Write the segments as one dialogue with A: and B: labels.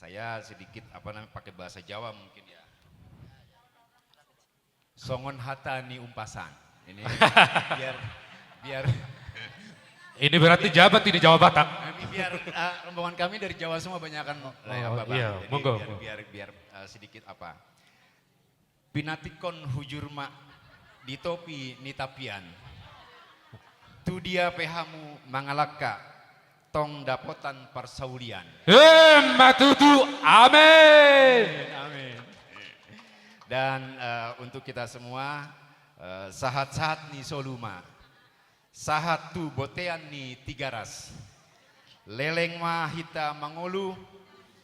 A: Saya sedikit pakai bahasa Jawa mungkin ya. Songon hata ni umpasan. Ini biar biar
B: Ini berarti Jabat ini Jawa Batak.
A: biar rombongan kami dari Jawa semua banyak kan
B: iya, monggo.
A: biar sedikit Pinatikon hujurma di topi nitapian. Tu dia pehamu mangalaka tong dapotan persaulian.
B: Matutu, amin.
A: Amin. Dan untuk kita semua, sahat-sahat ni soluma, sahat tu botean ni tigaras, leleng mah hita mangolu,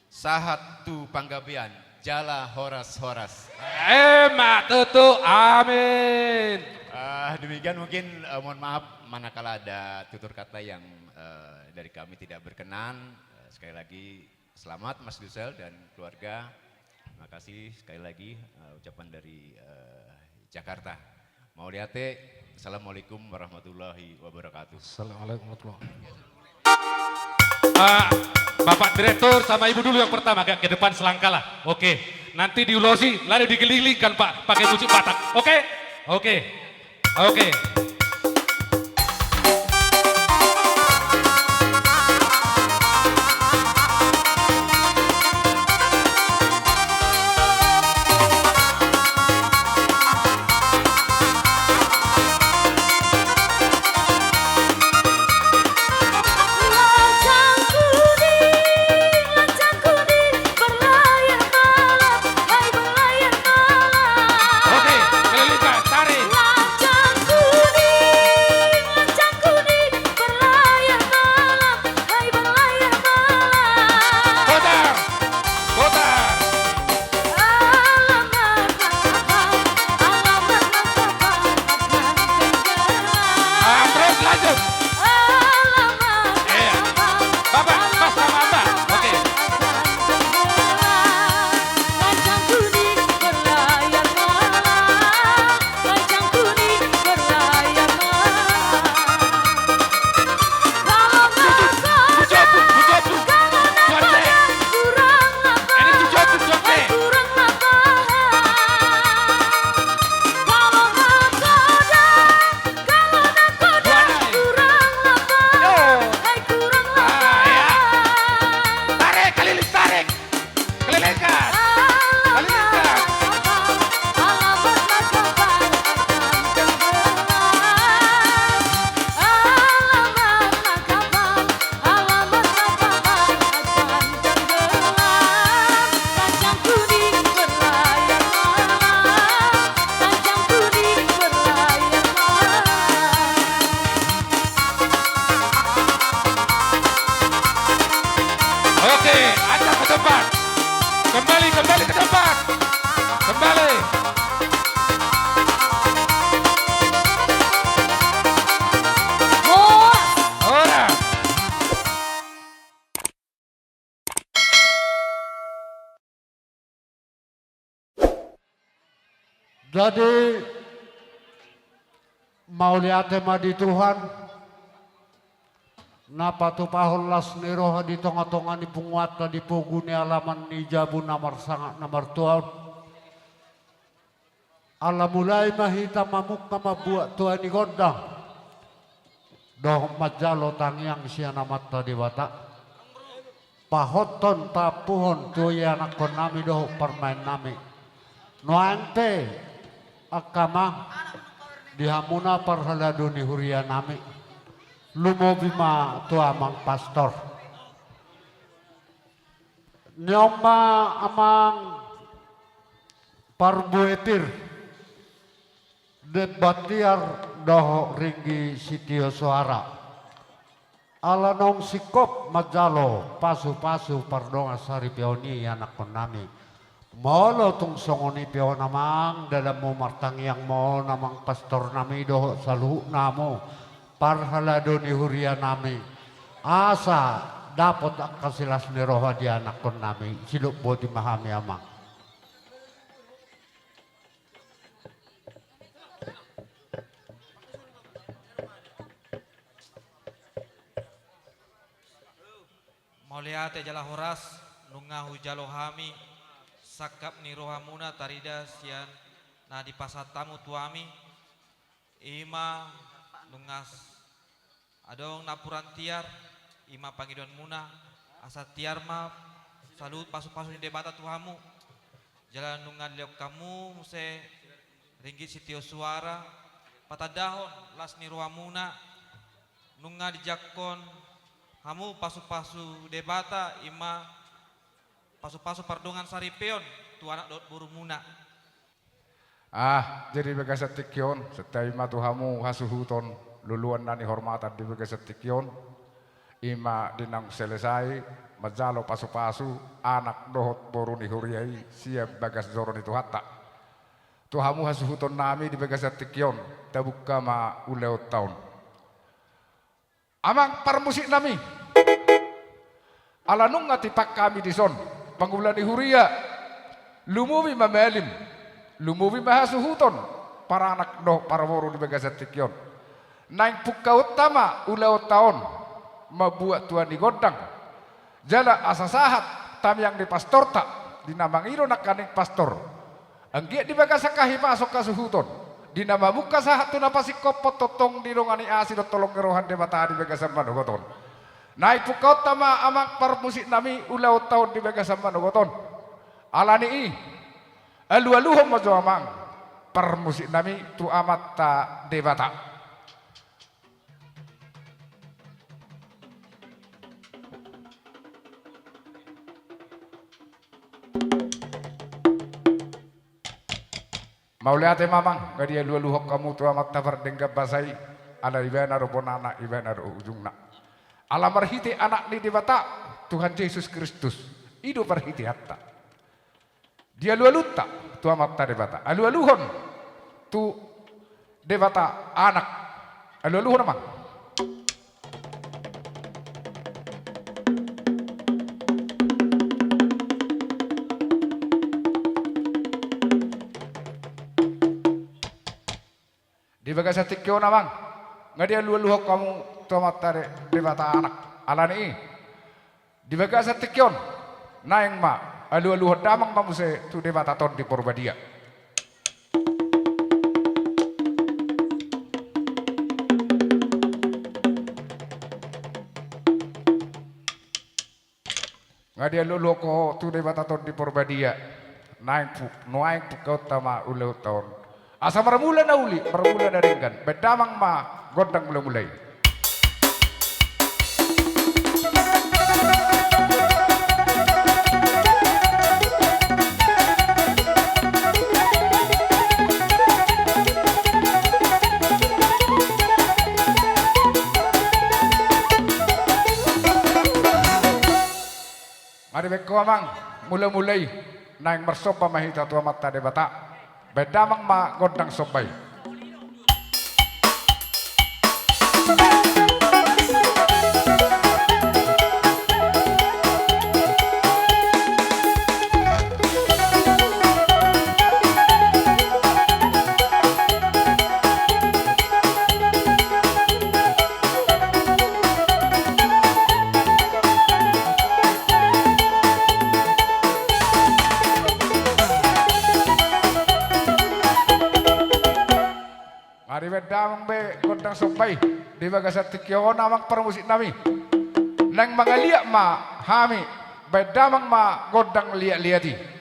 A: sahat tu panggabean, jala horas-horas.
B: Matutu, amin.
A: Demikian mungkin mohon maaf manakala ada tutur kata yang dari kami tidak berkenan. Sekali lagi selamat Mas Dusel dan keluarga. Terima kasih sekali lagi ucapan dari Jakarta. Mau liate, Assalamualaikum warahmatullahi wabarakatuh.
B: Assalamualaikum warahmatullahi wabarakatuh. Bapak Direktur sama Ibu dulu yang pertama, agak ke depan selangkah lah. Oke, nanti diulosi lalu digelilingkan Pak pakai musik Batak. Oke? Oke. Oke. Kembali ke tempat. Kembali. Ora.
C: Jadi mau lihat tema di Tuhan, napa tu pahol las niroha di tonga-tonga ni punguat di puguni alaman ni jabu nomor sangat nomor 12. Ala mulai mahita mamuk nama buat Tuhan ni gondang. Doh majalo tangiang siya namat tadi watak. Pahoton tapuhon tuya anak kon nami doh permain nami. Nuante akama dihamuna parhaladuni huria nami. Lumobima tua amang pastor. Nyoma amang parbuetir debatiar doh ringgi sitio suara. Ala nong sikop majalo pasu-pasu pardonga sari pioni anak konami. Molo tung songoni pion namang dalam mo martangiang mo namang pastor nami doh saluh namo. Parhalado ni huria nami asa dapat kasilas ni roha di anak kon nami siluk boti mahami amang.
D: Mulia te jala horas nunga hujalo hami sakap ni rohamuna tarida sian na di pasatamu tuami ima nungas adong napuran tiar ima pangidon muna asa tiar ma salut pasu-pasu di debata tuhamu jalan nunga liok kamu muse ringgit sitio suara patadahon las ni rohamuna nunga dijakon kamu pasu-pasu debata ima pasu-pasu pardongan saripeon tu anak dot burumuna.
E: Jadi begasat tikyon setai matuhamu hasuhuton luluan nani hormatan di begasat tikyon ima dinang selesai majalo pasu-pasu anak dohot boruni huriai siap bagas zoron itu hatta tuhamu hasuhuton nami di begasat tikyon tabuka ma uleot tahun amang parmusik nami ala nunga tipak kami di son pangulani huria lumuwi mamelim lumuwi mahasuhuton para anak doh para woru di begasat tikyon naing puka utama uleot tahun mabuat tuan di godang jala asa sahat tam yang di pastor tak dinamang iro nak kaning pastor anggiat di bagasakahi masuk kasuhuton dinama muka sahat tu napasi kopot totong di rongani asi dot tolong kerohan de mata di bagasan manogoton naik puka utama amang parmusik nami uleot tahun di bagasan manogoton alani i alu-aluhom majo amang parmusik nami tu amat ta debata. Mauliate mamang gadia lu-luhok kamu tu amat tabar denggap basai ala ibana robonana ibana ujungna ala marhiti anak ni debata Tuhan Yesus Kristus ido marhiti hatta dia lu-luta tu amat ta debata alu-aluhon tu debata anak alu-aluhon amang di bagasat tikyo namang ngadia lu-luhok kamu tomat tare debata anak alani di bagasat tikyon naing ma alu-aluhok damang mamuse tu debata ton di Purbadia ngadia lu-luhok ko tu debata ton di Purbadia naing pu kau tama uleut tahun asa marmula na uli, marmula na ringgan. Bedamang ma, godang mulai. Mari beko amang, mulai naing marsopa mahita tua mata debata. Bedamang ma godang sobai. Mari bedamang be godang sobai di bagasat tikyo namang permusik nami. Nang mga liak ma hami bedamang ma godang liak-liati.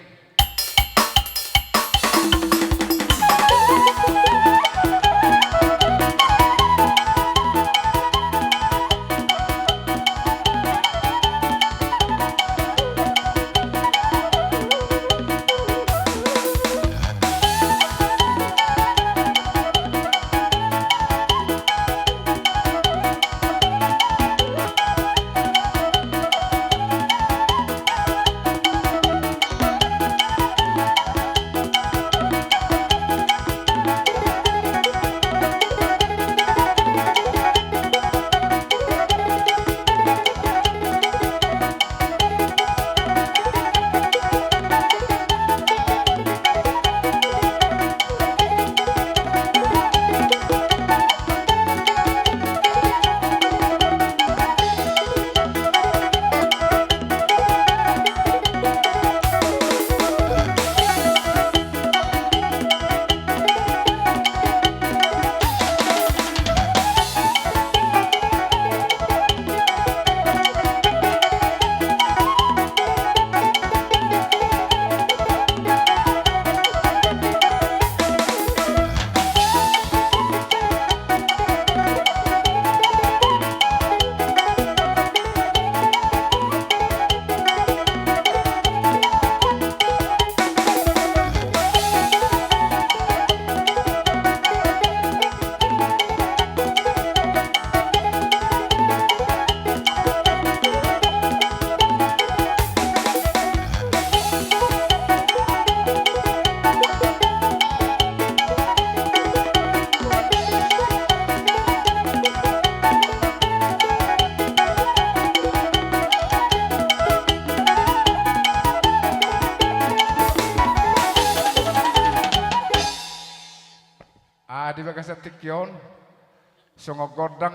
E: bagasa tikyon songo godang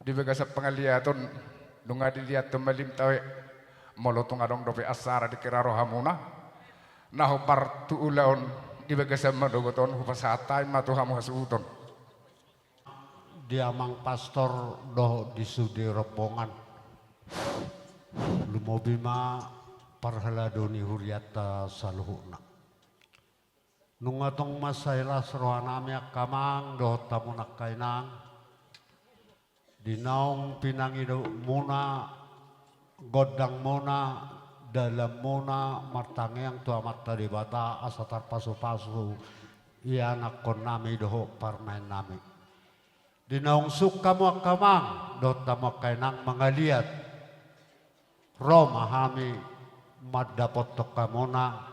E: di bagasa pengaliaton dunga dilihat temalim tawe molotong adong dope asara di kira rohamuna naho partu ulaon di bagasa madogoton hupasatai matu hamu hasuton
C: Diamang pastor doh di sudi rombongan lumobima parhaladoni huriata saluhuna nungatong masayla serohanami akamang doh tamunak kainang dinaong pinangido muna godang muna dalam muna martangiang tua mata di bata asatar pasu-pasu iya anak kon nami doh parmain nami dinaong suka mo akamang doh tamak kainang mangaliat Roma hami madapot to kamuna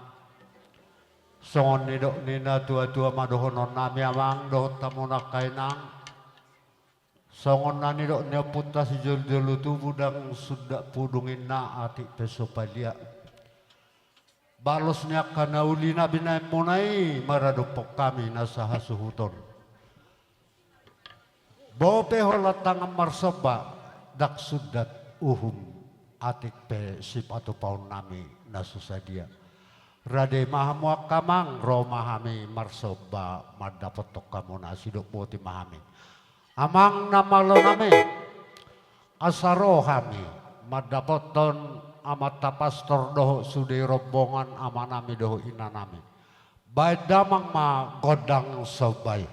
C: songon nidok nina tua-tua madohonon nami amang doh tamunak kainang songon na nidok niya punta si jol-jolu tu budang sudah pudungin na ati pesopalia balos niya kanauli na binay munay maradupok kami nasa hasuhuton bope holatang marsoba dak sudat uhum atik pe sip atau paun nami nasusadia rade mahamu akamang roma hami marsoba madapot tok kamu nasidok poti mahami amang namalo nami asaro hami madapot ton amata pastor doho sudi rombongan amanami doho inanami baik damang ma godang sobay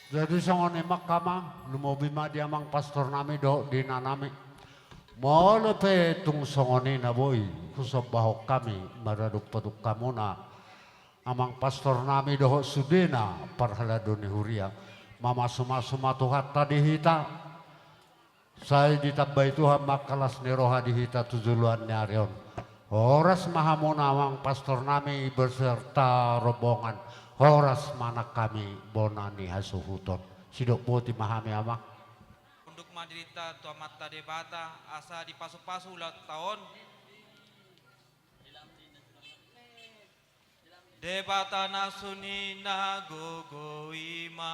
C: Jadi songone makama lumobi ma diamang pastor nami do di nanami. Mo lepe tung songone na boy kusab bahok kami maraduk paduk kamuna. Amang pastor nami do sudena parhaladoni huria. Mama suma tuhat tadi hita. Saya ditabay Tuhan makalas ni roha dihita tujuluan ni Arion. Horas mahamuna amang pastor nami berserta rombongan. Horas mana kami bonani hasuhuton. Sidok poti mahami ama.
D: Untuk madirita tua mata debata asa di pasu-pasu ulat tahun. Debata nasuni nagogoima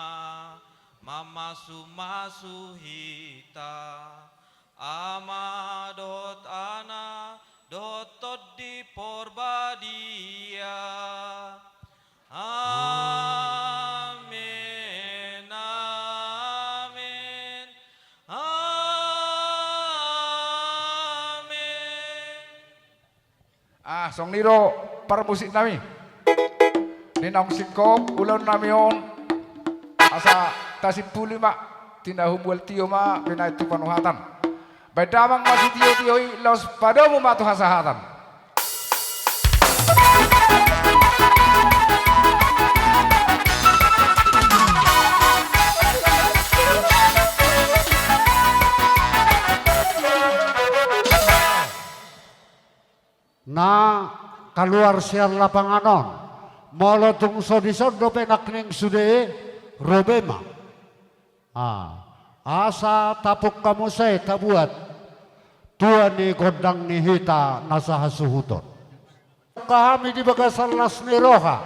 D: mama sumasu hita ama dot ana dot di porbadia. Amin, amin, amin.
E: Song niro para musik nami. Ninong sikop ulon nami on. Asa tasipuli mak tinda humbuel tio ma pinai tu panuhatan. Bedamang masih tio-tioi los padamu matu hasahatan.
C: kaluar siar lapanganon. Molo tungso di sondo penak ning sude robema. Asa tapuk kamu saya tabuat. Tua ni kodang ni hita nasa hasuhuton. Kami di bagasan las ni roha.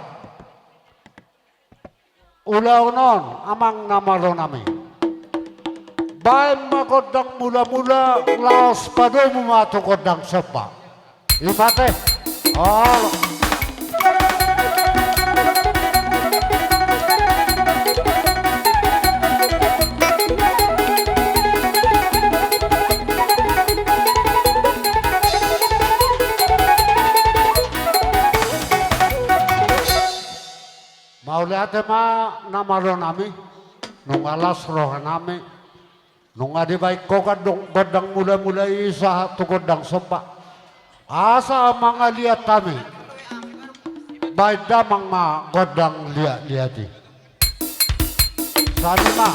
C: Ulaw non amang namalo nami. Bayan makodang mula-mula laos padomu mato kodang sepa. Ipate. Oh. Mau lihat ma namalo nami, nung alas roha nami, nung adi baik ko godang mula-mula isa tu godang sopa. Asa mga lihat kami, baik damang ma godang lihat-lihati. Sani ma.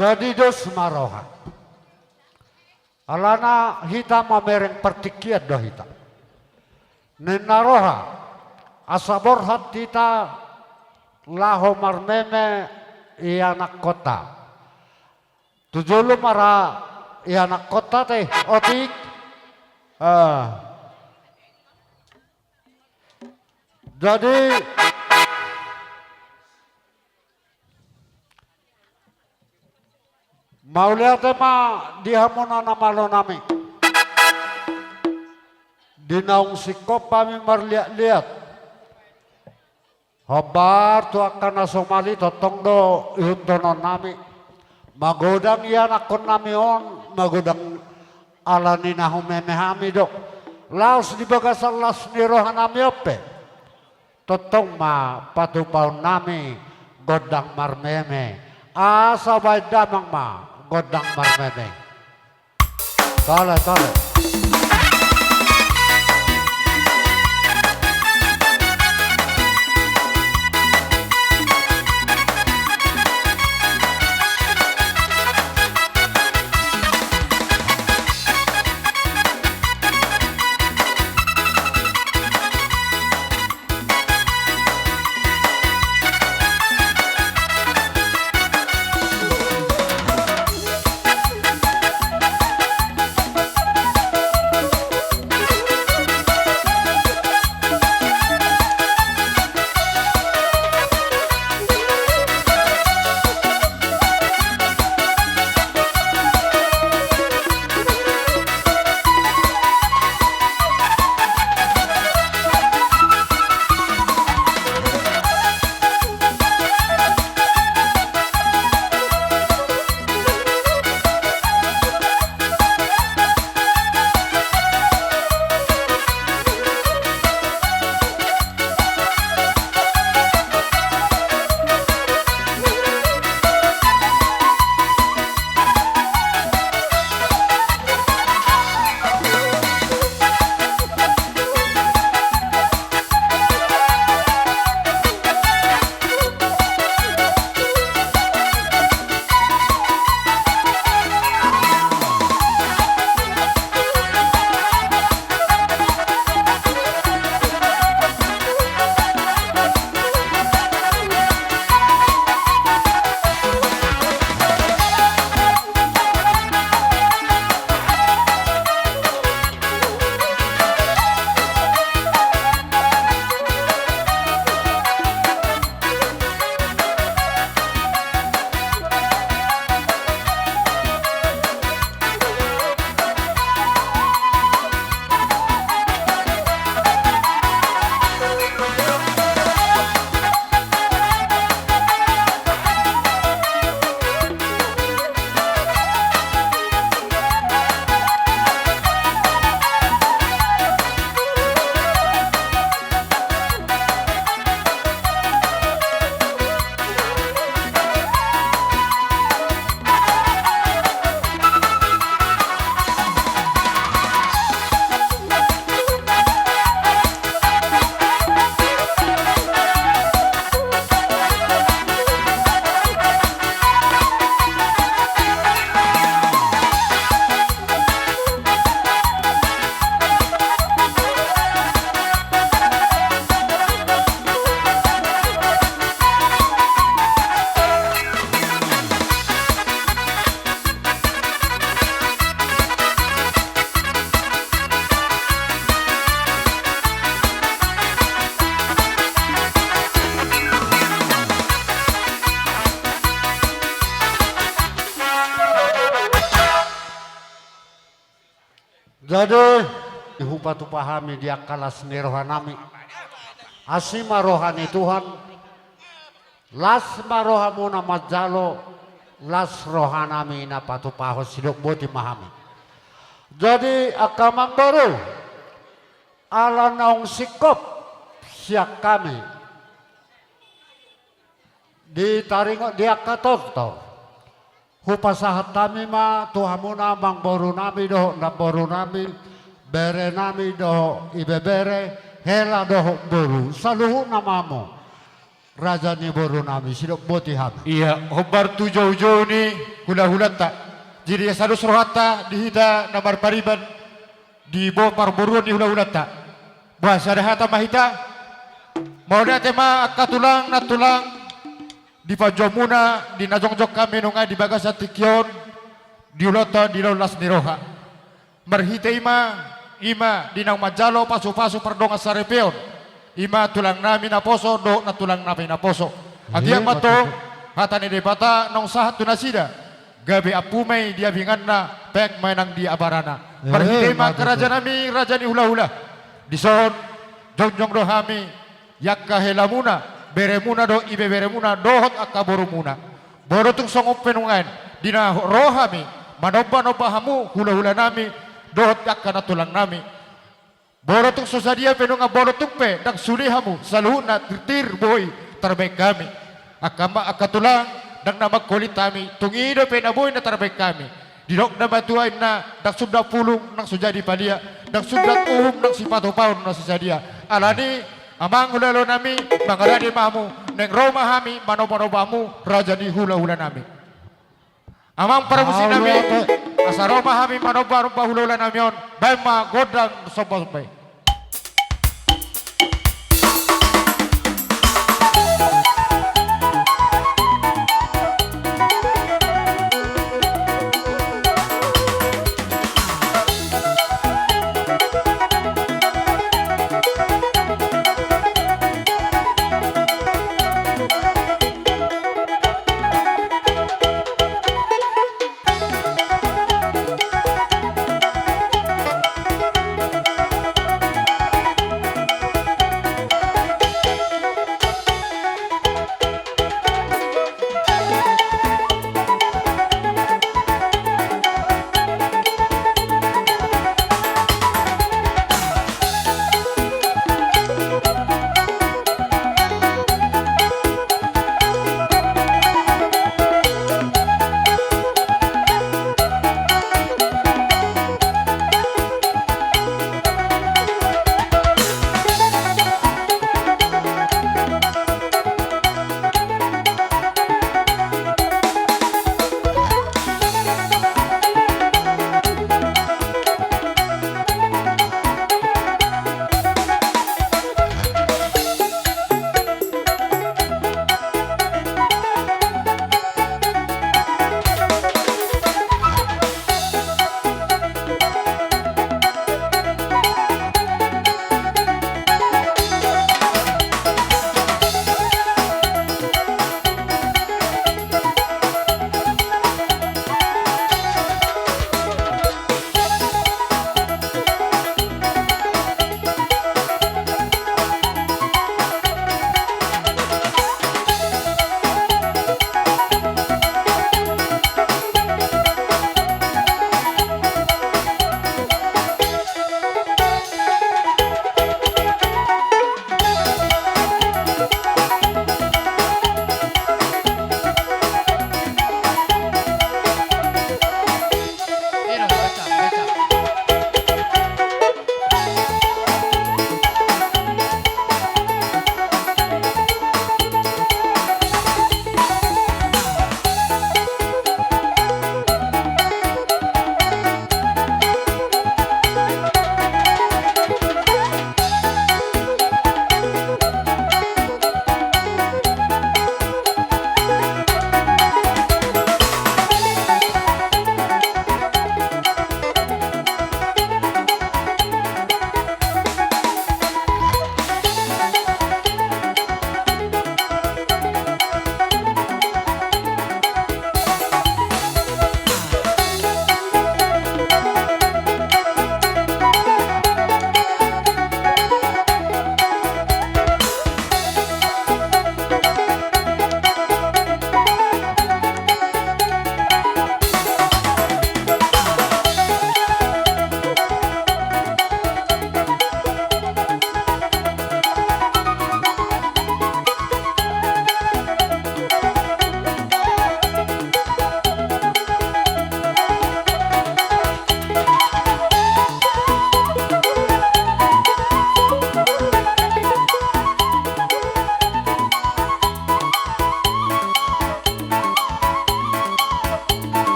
C: Jadi dos maroha. Alana hita mamereng pertikiat do hita. Nenaroha asabor hatita laho marmeme ianak kota. Tujulu mara ianak kota teh otik. Jadi mau lihat ma dihamuna namalo nami. Di naung sikop kami marlihat-lihat. Hobar tu akan Somali totong do ihuntonon nami. Magodang iyan akon nami on, magodang alani na humemehami do. Laos di bagasan las nirohan nami ope. Totong ma patupaw nami godang marmeme. Asa bay damang ma godang marmeme. Tole. Jadi ihupatu pahami dia kalas ni rohanami. Asima rohani Tuhan. Las marohamuna majalo. Las rohanami na patupahos sidok boti mahami. Jadi akamang baru. Ala naong sikop siyak kami. Di taringo dia katorto. Hupasahat kami ma tuhamuna mang boru nami doh na boru nami bere nami doh ibebere hela doh boru saluhu namamu raja ni boru nami sidok boti ham.
F: Iya, hobar tu jauh-jauh ni hula-hula tak. Jadi sadu surhata dihita namar pariban di bawah parboruan di hula-hula tak. Bahasa dah hata mahita. Mau dah tema akatulang na tulang di pajomuna di najongjok kami nunga di bagasa tikion di ulota di laulas niroha marhite ima di nang majalo pasu-pasu perdonga sarepeon ima tulang nami na poso do na tulang nami na poso adia mato hatani debata nong sahat tunasida gabe apumay dia binganna pek mainang di abarana marhite ima kerajaan nami raja ni hula-hula dison jongjong rohami yakka helamuna beremuna do ibe beremuna dohot akaborumuna borotung songop penungan dina rohami manoba hamu hula-hula nami dohot akana tulang nami borotung sosadia penunga borotung pe dak sulihamu saluhuna tir boy terbaik kami akama akatulang dak nama kulit kami tungido penaboy na terbaik kami didok na batuain na dak subda pulung nang sujadi palia dak subda nang sipato paun na sisadia alani amang hula-hula nami, mangaradi mamu, neng Roma hami, manobamu, raja di hula-hula nami. Amang paramusi nami, asa Roma hami, manobaru hula-hula nami on, bema godang sopa-sopai.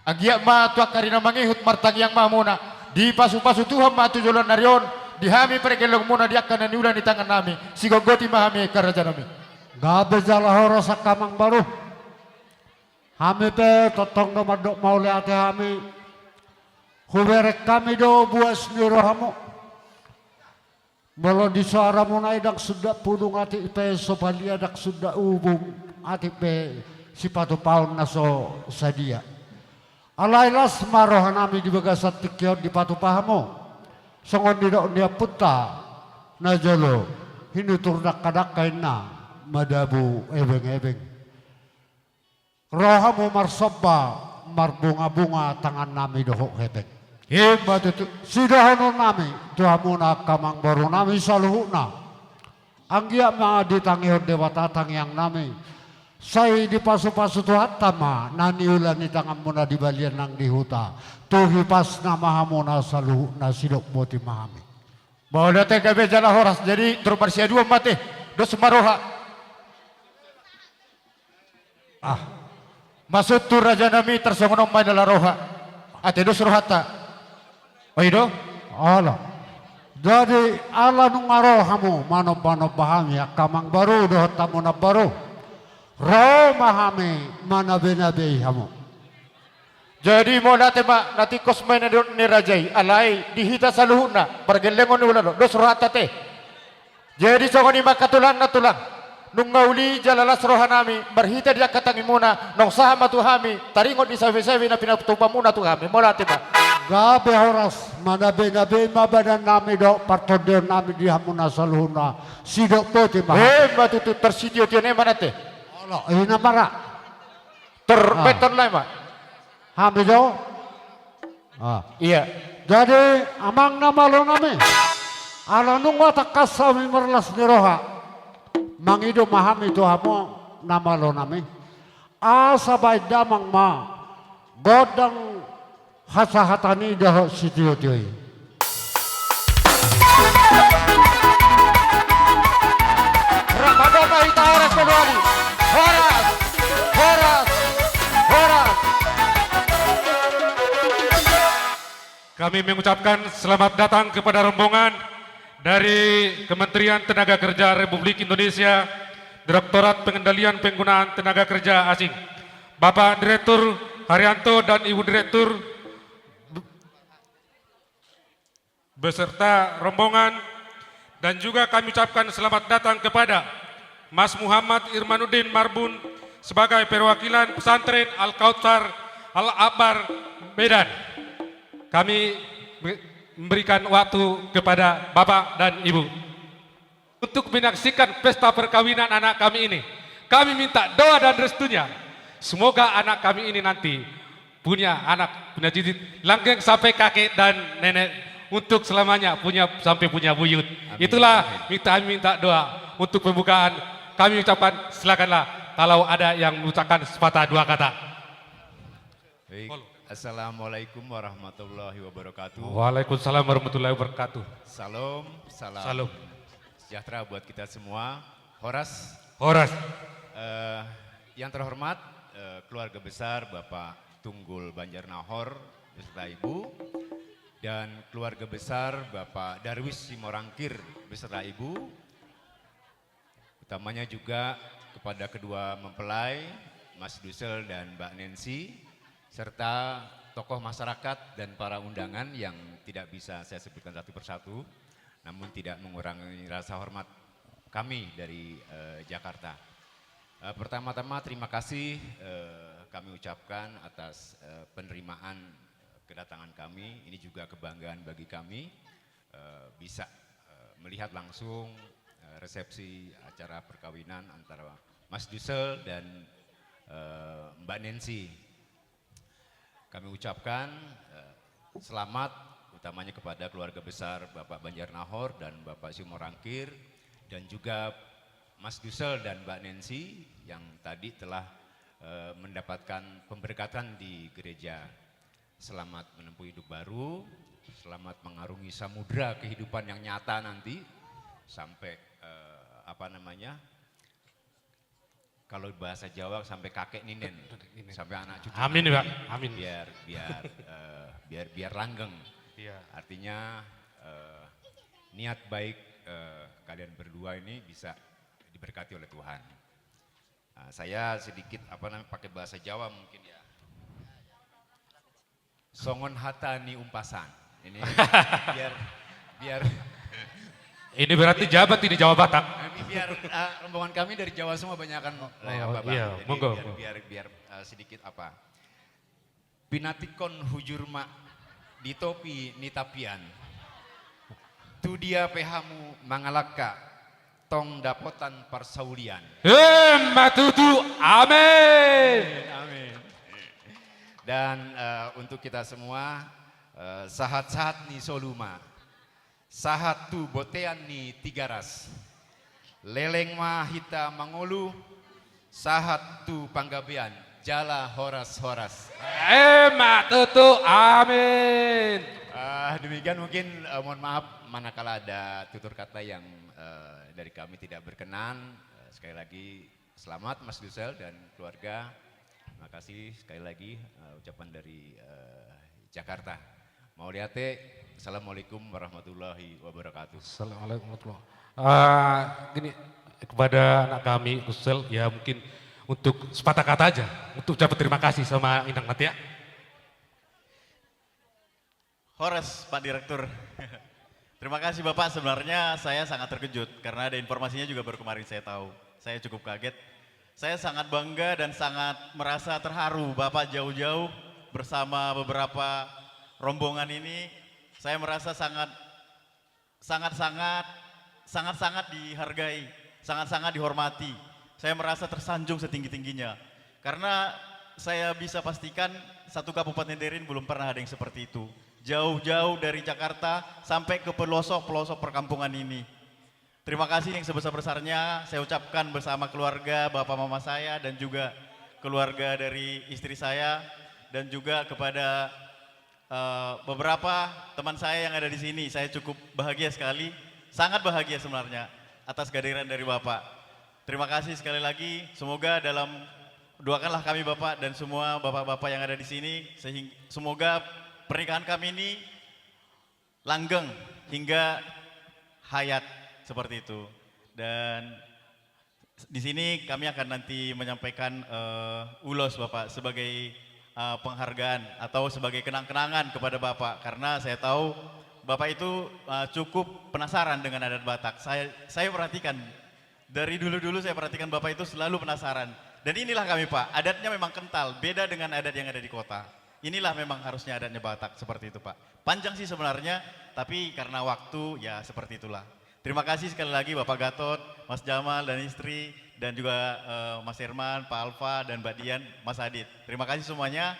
F: Agiak ma tuak karina mangihut martang yang mamuna. Di pasu-pasu Tuhan ma tu jolan narion. Dihami pergelong muna diakan dan ulan di tangan nami. Sigogoti mahami kerajaan nami.
C: Gabe jala horo sa kamang baru. Hami pe totong do madok mau liate hami. Huberek kami do buas ni rohamu. Melo di suara muna idak sudah pudung ati pe sopalia dak sudah ubung ati pe sipatu paun naso sadia. Alailas marohan nami di bagasat tikion di patu pahamu. Songon didok dia puta na jolo hinutur dak kadak kaina madabu ebeng-ebeng. Rohamu marsobba marbunga-bunga tangan nami dohok hebeng. Hebat itu. Sidahono nami tuhamuna kamang baru nami saluhuna. Anggia ma ditangihon dewa tatang yang nami. Sai di pasu-pasu tuhatama nani ulan di tangan muna di balian nang di huta. Tuhi pas nama hamuna saluhuna sidok boti mahami.
F: Bawa datang ke bejala horas. Jadi terbarsia dua mati. Dos maroha. Maksud tu raja nami tersongonom may roha. Ate dos rohata. Oido?
C: Allah. Jadi ala nung arohamu mano-mano bahami kamang baru doh tamu na baru. Roh mahami manabe-nabe hamu.
F: Jadi mau nate ma nati kosmain ni rajai alai dihita saluhuna pergelengon ulan dos rohata te. Jadi songoni makatulang na tulang. Nung ngauli jalalas rohanami berhita dia katangi muna nong sahama tuhami taringon di sawi-sawi na pinatupa muna tuhami mau nate ma.
C: Gabe horas manabe-nabe mabadan nami do partodon nami di hamuna saluhuna sidok poti mahami.
F: Matutu tersidio tione manate.
C: Allah ina para.
F: Terbeton lai ma.
C: Hami do.
F: Iya.
C: Jadi amang nama lo nami. Ala nung watak kasami merlas ni roha. Mangido mahami tu hamu nama lo nami. Asa baik damang ma. Godang hasa-hatani dah sitio-tioi.
F: Ramadana ita horas kedua. Horas. Horas. Horas.
B: Kami mengucapkan selamat datang kepada rombongan dari Kementerian Tenaga Kerja Republik Indonesia, Direktorat Pengendalian Penggunaan Tenaga Kerja Asing, Bapak Direktur Haryanto dan Ibu Direktur beserta rombongan, dan juga kami ucapkan selamat datang kepada Mas Muhammad Irmanuddin Marbun sebagai perwakilan pesantren Al-Kautsar Al-Akbar Medan. Kami memberikan waktu kepada Bapak dan Ibu untuk menyaksikan pesta perkawinan anak kami ini. Kami minta doa dan restunya. Semoga anak kami ini nanti punya anak, punya cucu, langgeng sampai kakek dan nenek, untuk selamanya sampai punya buyut. Amin. Itulah minta doa untuk pembukaan. Kami ucapkan silakanlah kalau ada yang mengucapkan sepatah dua kata.
A: Baik. Assalamualaikum warahmatullahi wabarakatuh.
B: Waalaikumsalam warahmatullahi wabarakatuh.
A: Salam sejahtera buat kita semua. Horas. Yang terhormat keluarga besar Bapak Tunggul Banjarnahor beserta Ibu, dan keluarga besar Bapak Darwis Simorangkir beserta Ibu, utamanya juga kepada kedua mempelai Mas Dusel dan Mbak Nancy, serta tokoh masyarakat dan para undangan yang tidak bisa saya sebutkan satu persatu, namun tidak mengurangi rasa hormat kami dari Jakarta. Pertama-tama terima kasih kami ucapkan atas penerimaan kedatangan kami. Ini juga kebanggaan bagi kami bisa melihat langsung resepsi acara perkawinan antara Mas Dusel dan Mbak Nancy. Kami ucapkan selamat utamanya kepada keluarga besar Bapak Banjarnahor dan Bapak Simorangkir, dan juga Mas Dusel dan Mbak Nancy yang tadi telah mendapatkan pemberkatan di gereja. Selamat menempuh hidup baru, selamat mengarungi samudra kehidupan yang nyata nanti sampai kalau bahasa Jawa sampai kakek ninen, sampai anak cucu.
B: Amin ya Pak, amin.
A: Biar langgeng.
B: Iya.
A: Artinya niat baik kalian berdua ini bisa diberkati oleh Tuhan. Saya sedikit pakai bahasa Jawa mungkin ya. Songon hatani umpasan. Ini biar
B: Ini berarti jabat ini Jawa Batak.
A: biar rombongan kami dari Jawa semua banyakan Bapak.
B: Iya,
A: Jadi
B: monggo.
A: biar sedikit apa. Pinatikon hujurma di topi nitapian. Tu dia pehamu mangalaka tong dapotan parsaulian.
B: Matutu, amin.
A: Amin. Dan untuk kita semua sahat-sahat ni soluma. Sahat tu botean ni tigaras. Leleng mah hita mangolu. Sahat tu panggabean. Jala horas-horas.
B: Matutu, amin.
A: Demikian mungkin mohon maaf manakala ada tutur kata yang dari kami tidak berkenan. Sekali lagi selamat Mas Dusel dan keluarga. Terima kasih sekali lagi ucapan dari Jakarta. Mau liate. Assalamualaikum warahmatullahi wabarakatuh.
B: Assalamualaikum warahmatullahi wabarakatuh. Gini kepada anak kami Dusel ya mungkin untuk sepatah kata aja untuk ucapan terima kasih sama Inang Matia.
G: Horas Pak Direktur. Terima kasih Bapak, sebenarnya saya sangat terkejut karena ada informasinya juga baru kemarin saya tahu. Saya cukup kaget. Saya sangat bangga dan sangat merasa terharu Bapak jauh-jauh bersama beberapa rombongan ini. Saya merasa sangat dihargai, sangat-sangat dihormati. Saya merasa tersanjung setinggi-tingginya. Karena saya bisa pastikan satu Kabupaten Derin belum pernah ada yang seperti itu. Jauh-jauh dari Jakarta sampai ke pelosok-pelosok perkampungan ini. Terima kasih yang sebesar-besarnya saya ucapkan bersama keluarga Bapak Mama saya dan juga keluarga dari istri saya dan juga kepada beberapa teman saya yang ada di sini. Saya cukup bahagia sekali, sangat bahagia sebenarnya atas kehadiran dari Bapak. Terima kasih sekali lagi. Semoga doakanlah kami Bapak dan semua bapak-bapak yang ada di sini sehingga semoga pernikahan kami ini langgeng hingga hayat seperti itu. Dan di sini kami akan nanti menyampaikan ulos Bapak sebagai penghargaan atau sebagai kenang-kenangan kepada Bapak karena saya tahu Bapak itu cukup penasaran dengan adat Batak. Saya perhatikan dari dulu-dulu saya perhatikan Bapak itu selalu penasaran. Dan inilah kami Pak, adatnya memang kental, beda dengan adat yang ada di kota. Inilah memang harusnya adatnya Batak seperti itu Pak. Panjang sih sebenarnya, tapi karena waktu ya seperti itulah. Terima kasih sekali lagi Bapak Gatot, Mas Jamal dan istri, dan juga Mas Herman, Pak Alfa, dan Mbak Dian, Mas Adit. Terima kasih semuanya.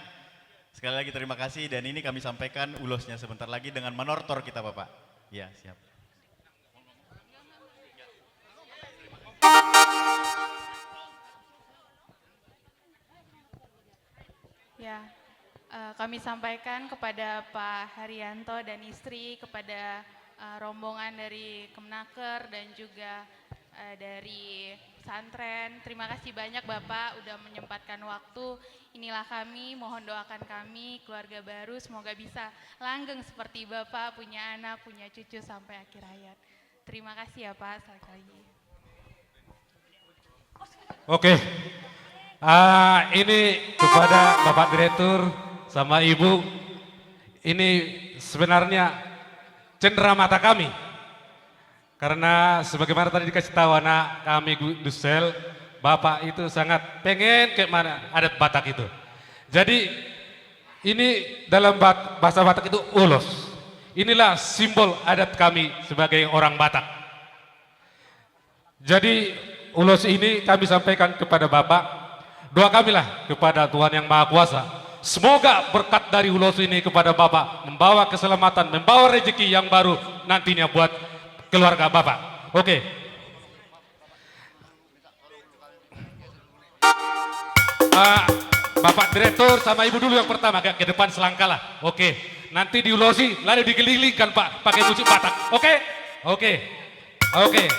G: Sekali lagi terima kasih dan ini kami sampaikan ulosnya sebentar lagi dengan menortor kita Bapak. Ya siap.
H: Ya, kami sampaikan kepada Pak Haryanto dan istri, kepada rombongan dari Kemenaker dan juga dari pesantren. Terima kasih banyak Bapak udah menyempatkan waktu. Inilah kami, mohon doakan kami, keluarga baru semoga bisa langgeng seperti Bapak, punya anak, punya cucu sampai akhir hayat. Terima kasih ya Pak, sekali lagi.
B: Oke. Ini kepada Bapak Direktur sama Ibu, ini sebenarnya cendera mata kami. Karena sebagaimana tadi dikasih tahu anak kami Dusel, Bapak itu sangat pengen ke mana adat Batak itu. Jadi ini dalam bahasa Batak itu ulos. Inilah simbol adat kami sebagai orang Batak. Jadi ulos ini kami sampaikan kepada Bapak. Doa kamilah kepada Tuhan Yang Maha Kuasa. Semoga berkat dari ulos ini kepada Bapak membawa keselamatan, membawa rezeki yang baru nantinya buat keluarga Bapak. Oke. Bapak Direktur sama Ibu dulu yang pertama ke depan selangkah lah. Oke. Nanti diulosi lalu dikelilingkan Pak pakai musik Batak. Oke? Oke. Oke.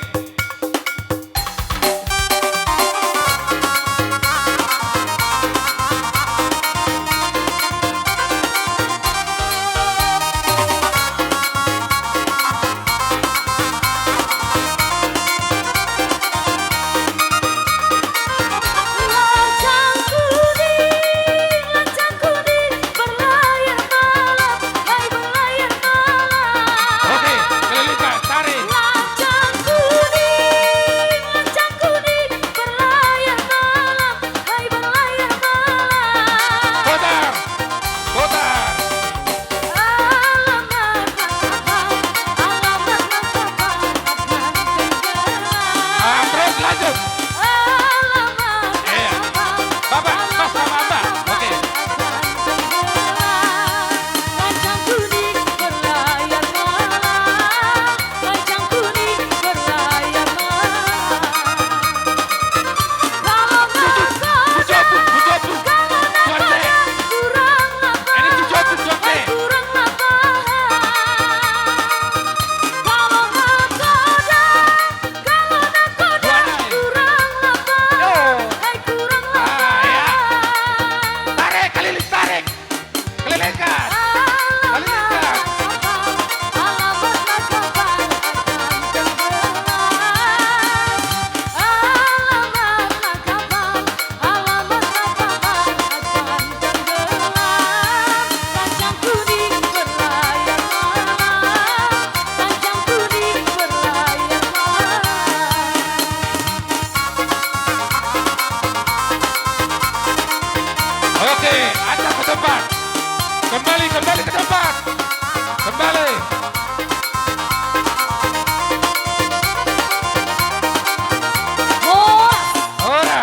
B: Kembali ke tempat. Kembali. Ora.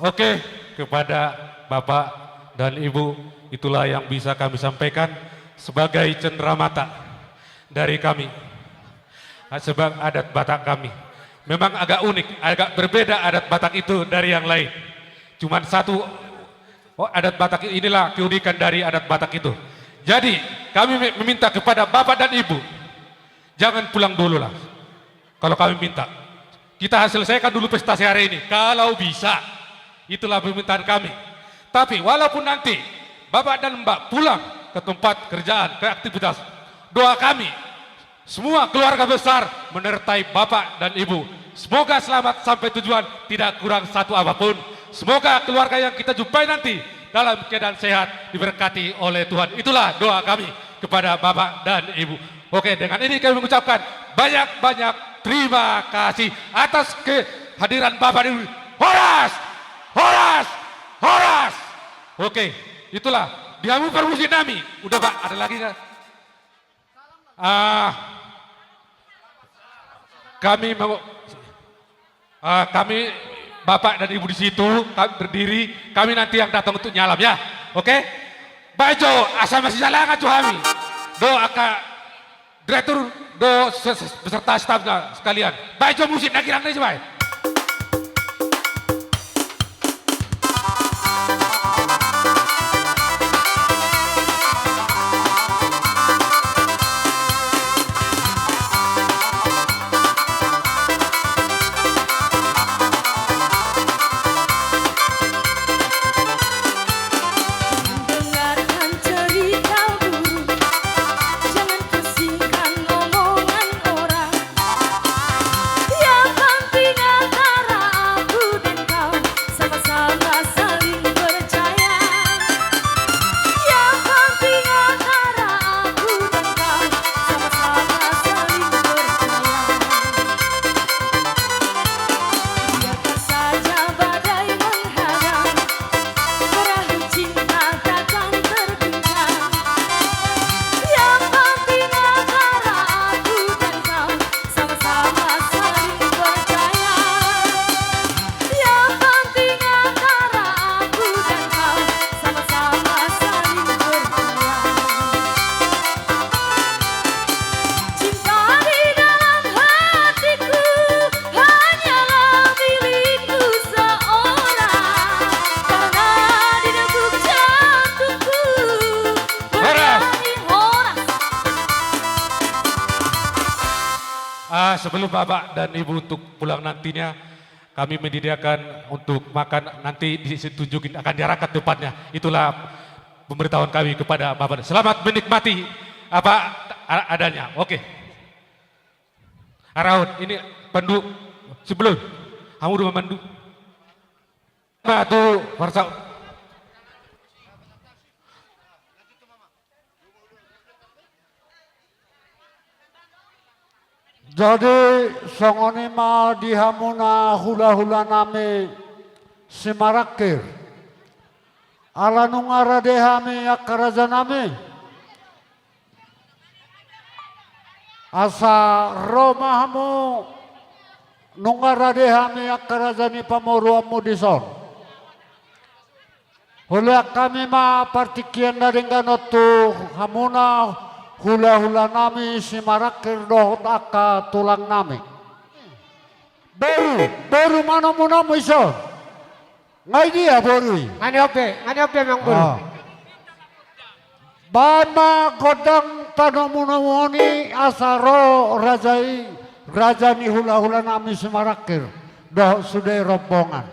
B: Oke, kepada Bapak dan Ibu, itulah yang bisa kami sampaikan sebagai cenderamata dari kami. Sebab adat Batak kami memang agak unik, agak berbeda adat Batak itu dari yang lain. Cuman satu, adat Batak inilah keunikan dari adat Batak itu. Jadi kami meminta kepada Bapak dan Ibu, jangan pulang dulu lah. Kalau kami minta, kita selesaikan dulu prestasi hari ini. Kalau bisa, itulah permintaan kami. Tapi walaupun nanti Bapak dan Mbak pulang ke tempat kerjaan, ke aktivitas, doa kami, semua keluarga besar menyertai Bapak dan Ibu. Semoga selamat sampai tujuan, tidak kurang satu apapun. Semoga keluarga yang kita jumpai nanti dalam keadaan sehat, diberkati oleh Tuhan. Itulah doa kami kepada Bapak dan Ibu. Oke, dengan ini kami mengucapkan banyak-banyak terima kasih atas kehadiran Bapak dan Ibu. Horas! Horas! Horas! Oke, itulah diamu permusi nami. Udah Pak, ada lagi nggak? Kami Bapak dan Ibu di situ, kami berdiri, kami nanti yang datang untuk nyalam ya. Oke? Bajo, asal masih jalan kami. Do aka direktur do beserta stafnya sekalian. Bajo musik nakirang nih coba.
I: Dengarkan cerita burung, jangan pusingkan omongan orang. Yang penting antara aku dan kau sama-sama saling percaya. Yang penting antara aku dan kau sama-sama saling percaya. Biarkan saja badai menghadang, perahu cinta takkan terguncang. Yang penting antara aku dan kau sama-sama saling percaya. Yang penting antara aku dan kau sama-sama saling percaya. Cinta di dalam hatiku hanyalah milikku seorang, karena di degup jantungku bernyanyi horas.
B: Sebelum Bapak dan Ibu untuk pulang nantinya, kami menyediakan untuk makan nanti ditunjukin akan diarahkan tempatnya. Itulah pemberitahuan kami kepada Bapak. Selamat menikmati apa adanya. Oke. Araun, ini pandu sebelum kamu udah memandu. Tuh, Warsa.
C: Jadi songoni ma dihamuna hula-hula nami Simarakir. Ala nungara dehami akaraja nami. Asa romahamu nungara dehami akaraja ni pamoruamu dison. Hula kami ma partikian dari nganotu hamuna hula-hula nami Simarakir dohot aka tulang nami. Baru mana muna mo iso? Ngay dia baru.
F: Ngani ope mang bulu.
C: Bama godang tanong muna muni asaro raja ni hula-hula nami Simarakir. Dohot sudah rombongan.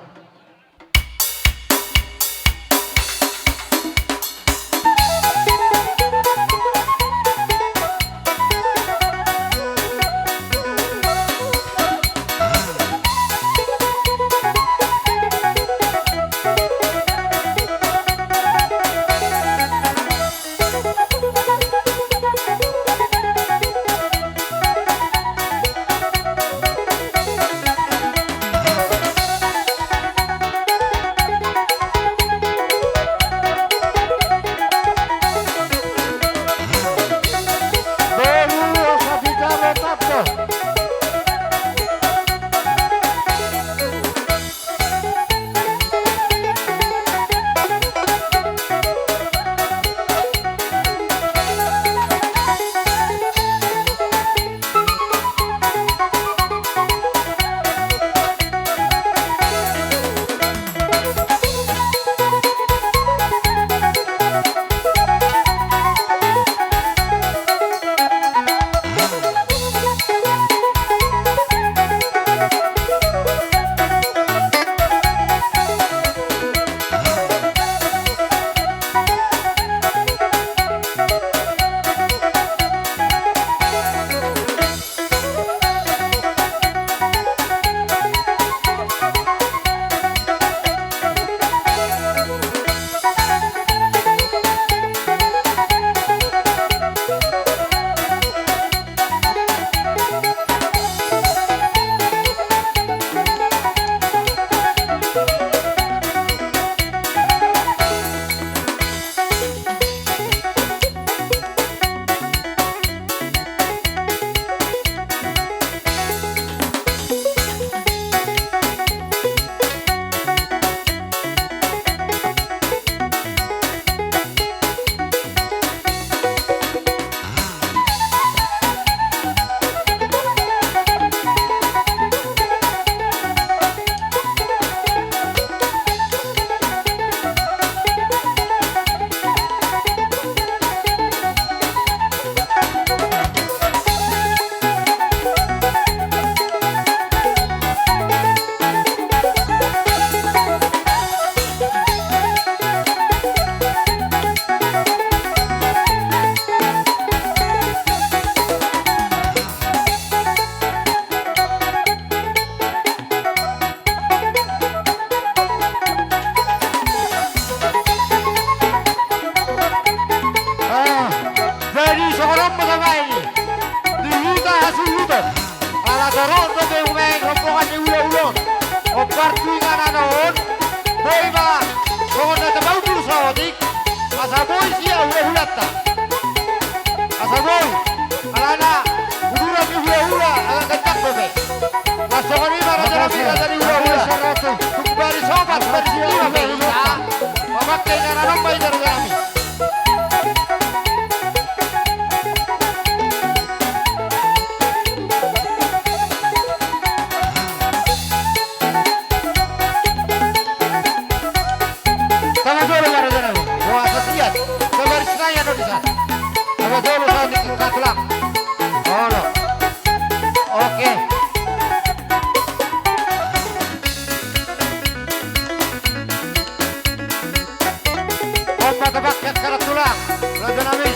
C: tulang, Raja Nami.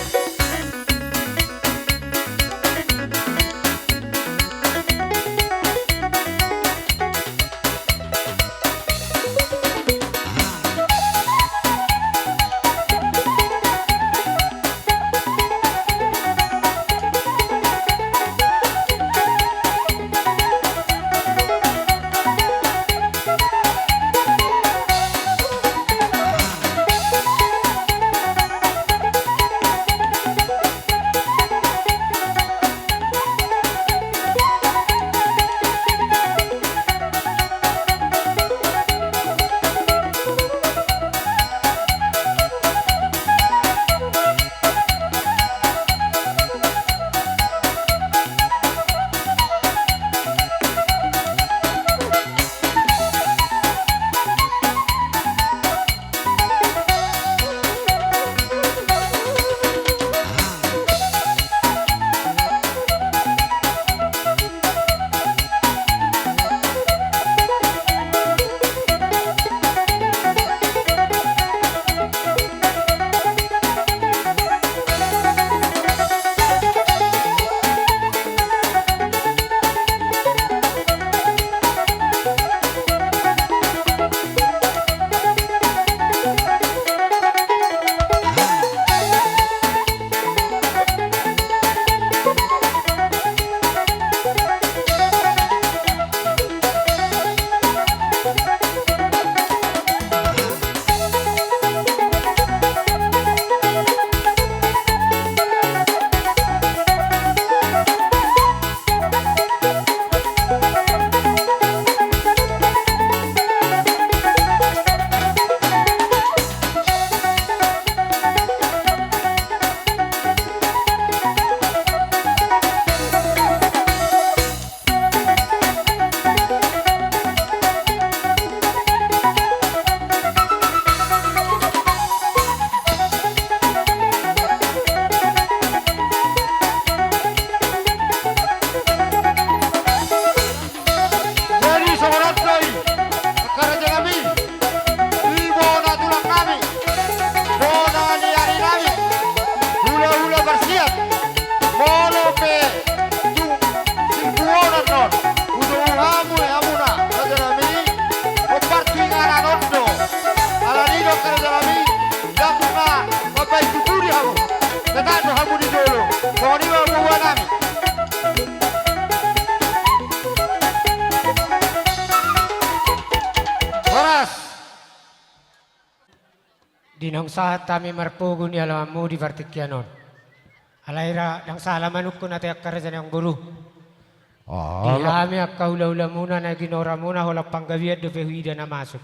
J: Dinong sahat tami marpugo ni alamamu di Vartikyanon. Alaira nang salamanuk ko na tayak karajan yang guru. Di kami ak kahula-hula muna na ginora muna holak panggawiad do pehuida na masuk.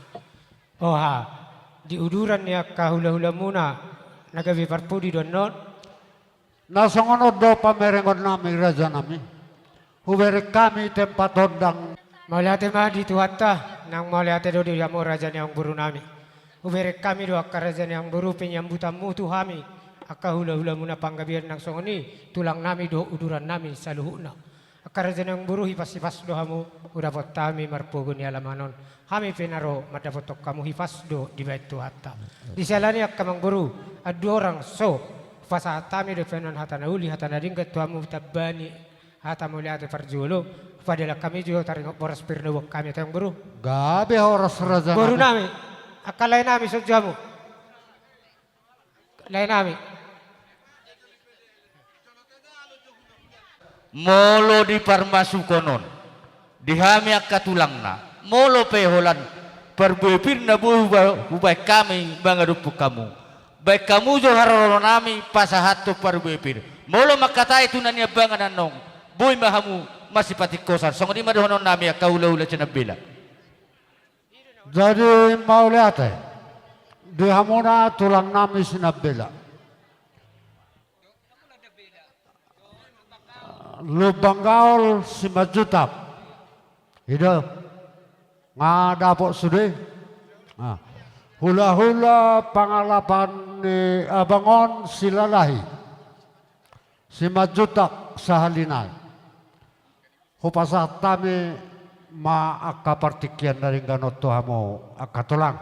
J: Oha, di uduran niya kahula-hula muna nagawi parpudi don non.
C: Nasongonod do pamerengon nami Raja Nami. Huberek kami tempat hondang.
J: Mauliate ma di tuhatta nang mauliate do di yamo raja yang guru nami. Uberek kami do akarajan yang buru penyambutan mutu kami akka hula-hula muna panggabian nang songoni tulang nami do uduran nami saluhuna akarajan yang buru hipas-hipas do hamu udapot kami marpugo ni alamanon kami penaro madapotok kamu hipas do di baitu hatta di salani akka mang buru adu orang so fasa kami do penon hatana uli hatana dingket tuamu tabani hata muliate farjulo padahal kami juga taringok boras pirno kami tayong buru
C: Gabi horas Raja
J: buru
C: Nami.
J: nami akalay nami sodjamu. Lay nami.
K: Molo di parmasukonon. Dihami ak katulang na. Molo peholan. Perbepir na buhay kami mangadupuk kamu. Baik kamu jo haroro nami pasahato perbepir. Molo makata itu nanya bangan anong. Boy mahamu masih patikosan. Song di madohonon nami ak kaula-ula cenabila.
C: Jadi mau lihat di hamuna tulang nami sinabela. Lubang gaul si majutap. Itu ngadapok sudah. Hula-hula pangalapan ni abangon silalahi. Si majutak sahalinay. Hupasat tami ma akapartikyan na rin ganot to hamo akatulang.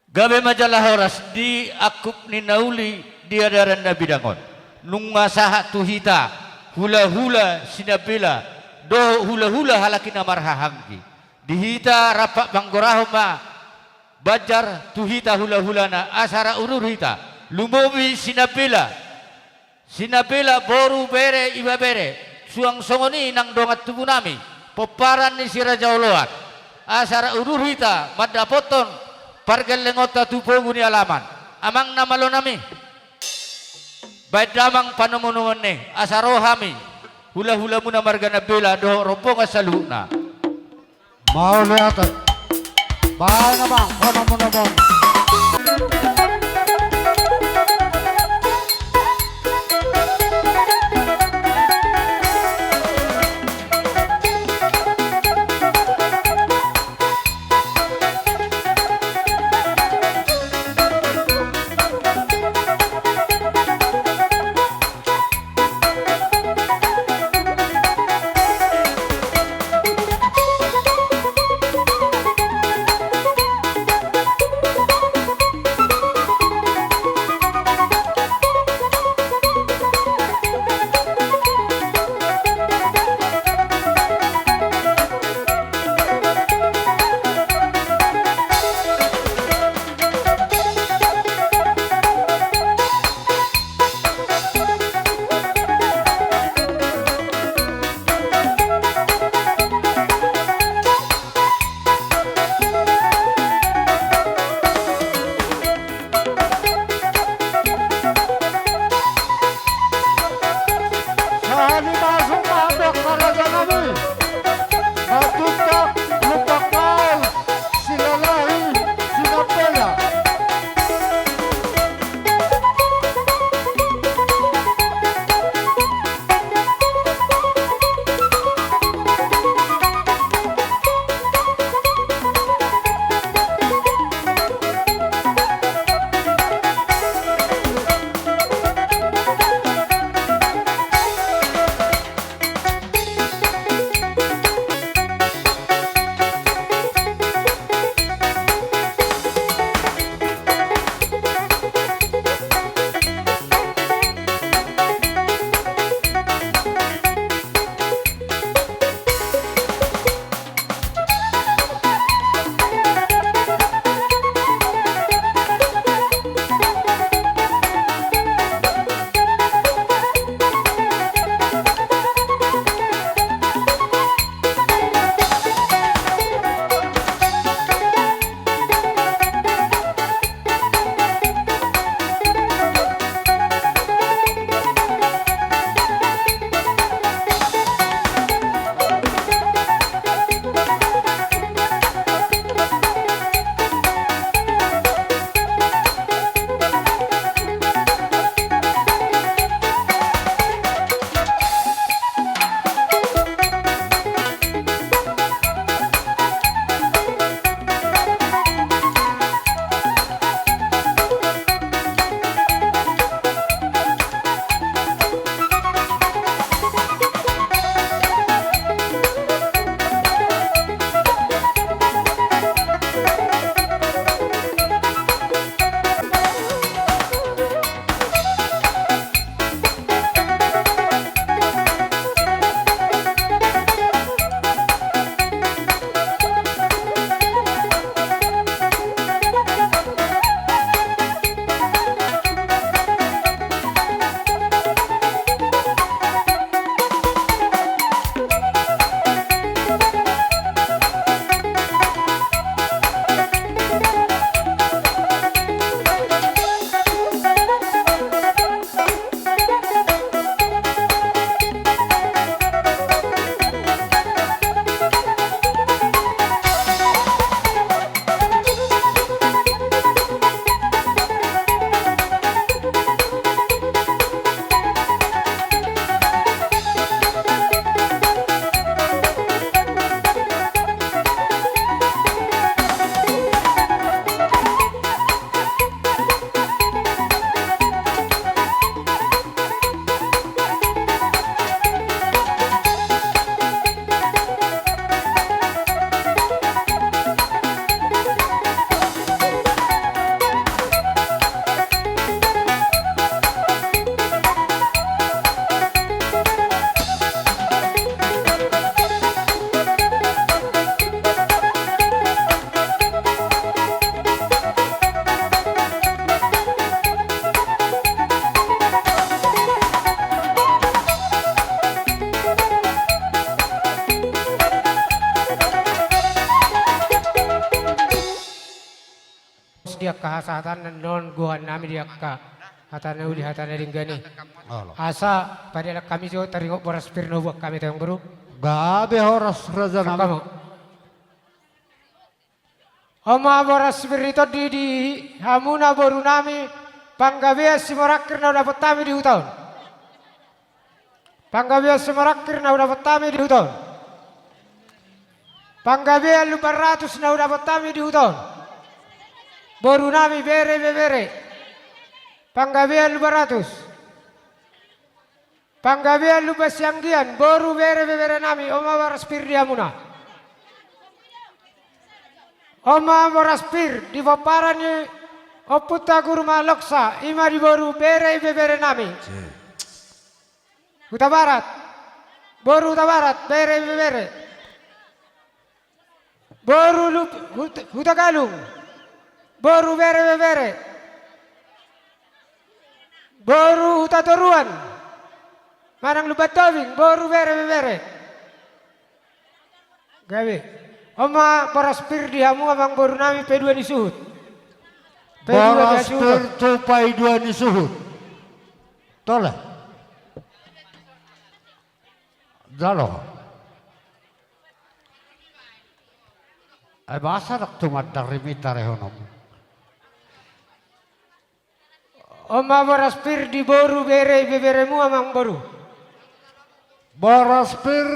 K: Gabe majalah horas di akup ni nauli di adaran Nabi Dangon. Nunga sahat tuhita hula-hula sinabila do hula-hula halakina marhahanggi. Dihita rapak banggorahoma bajar tuhita hula-hulana asara urur hita. Lumobi sinabila boru bere iba bere. Suang songoni nang dongat tubuh nami. Peparan ni si Raja Oloan. Asara urur hita madapoton pargal lengota tupogu ni alaman. Amang namalo nami. Baik damang panamunuan ni asarohami. Hula-hula muna margana bela do rombongan saluna.
C: Mau lihat. Baik namang panamunuan.
J: dia kahasatan non guhan nami dia ka hatana uli hatana dinggani. Asa pada kami jo taringok boras pirno buat kami tayong buru.
C: Gabe horas raja nami.
J: Kamu. Oma boras pirito di hamuna boru nami panggabia simorakir na dapat kami di hutan. Panggabia simorakir na dapat kami di hutan. Panggabia 500 na dapat kami di hutan. Boru nami bere. Panggabia 500. Panggabia lupa sianggian. Boru bere nami. Oma boras pir di hamuna. Oma boras pir di paparani. Oputa guru maloksa ima di boru bere nami. Huta barat. Boru huta barat bere. Boru huta galung. Boru bere. Boru huta toruan. Manang lubat towing boru bere. Gawe. Oma boras pir di hamu abang boru nami P2 di Suhut.
C: Boras pir tupai 2 di Suhut. Toleh. Jalo. Ay basa nak tumat darimita rehonom.
J: Oma boras pir di boru beremu amang boru.
C: Boras pir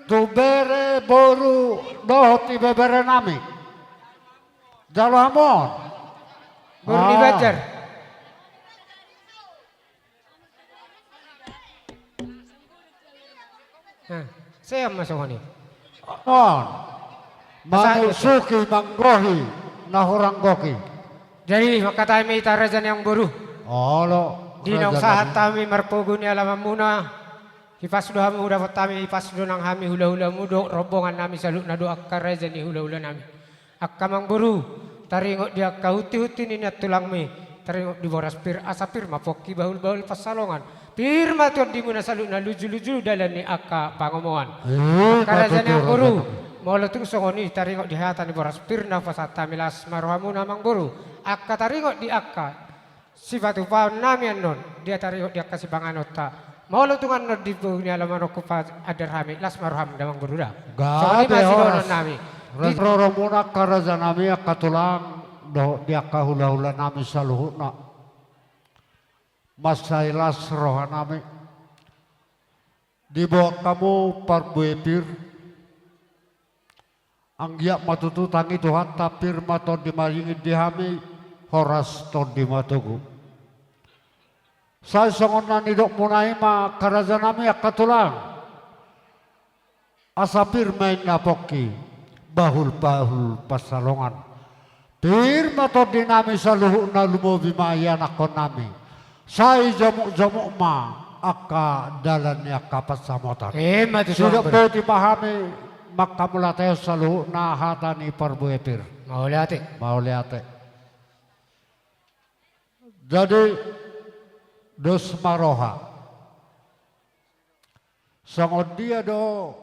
C: tu bere boru dohoti bebere nami. Jalo hamon.
J: Boru di Bajar. Saya masuk ini.
C: On. Manusuki manggohi nahurang goki.
J: Jadi maka kami tarajan yang boru.
C: Olo.
J: Di nong sahat kami marpoguni alam muna. Hipas doa mu dapat kami hipas donang kami hula mudo rombongan nami saluk nado akkar rajani hula nami. Akkamang boru. Taringok dia kahuti-huti ni tulang mi. Taringok di boras pir asapir mapoki bahul pasalongan. Pir matuan di muna saluk na luju dalam ni akka pangomongan. Karajan yang boru. Molo tung songoni taringok di hatan di boras pir nafasata milas marhamu namang boru. Akka taringok di akka. Sifatu paun nami anon. Dia taringok di akka si panganota. Molo tung anon di punya alaman okupa adarhami las marham damang boru dah. Songoni masih donon nami.
C: Roro muna karaja nami katulang do dia kahula-hula nami saluhutna. Masailas roha nami. Di bawah kamu parbuepir. Anggiak matututang itu hatta pir maton dimaringin dihami horas ton dimatugu. Saya songonan idok munai ma karaja nami katulang. Asapir main napoki. Bahul pasalongan. Pir mato dinami saluhu na lumobi maya nakon nami. Say jamuk ma akka dalan ni akka pasamotan. Sudah pwede pahami makamula tayo saluhu na hata ni parbuepir. Mauliate. Jadi dos maroha. Sangon dia do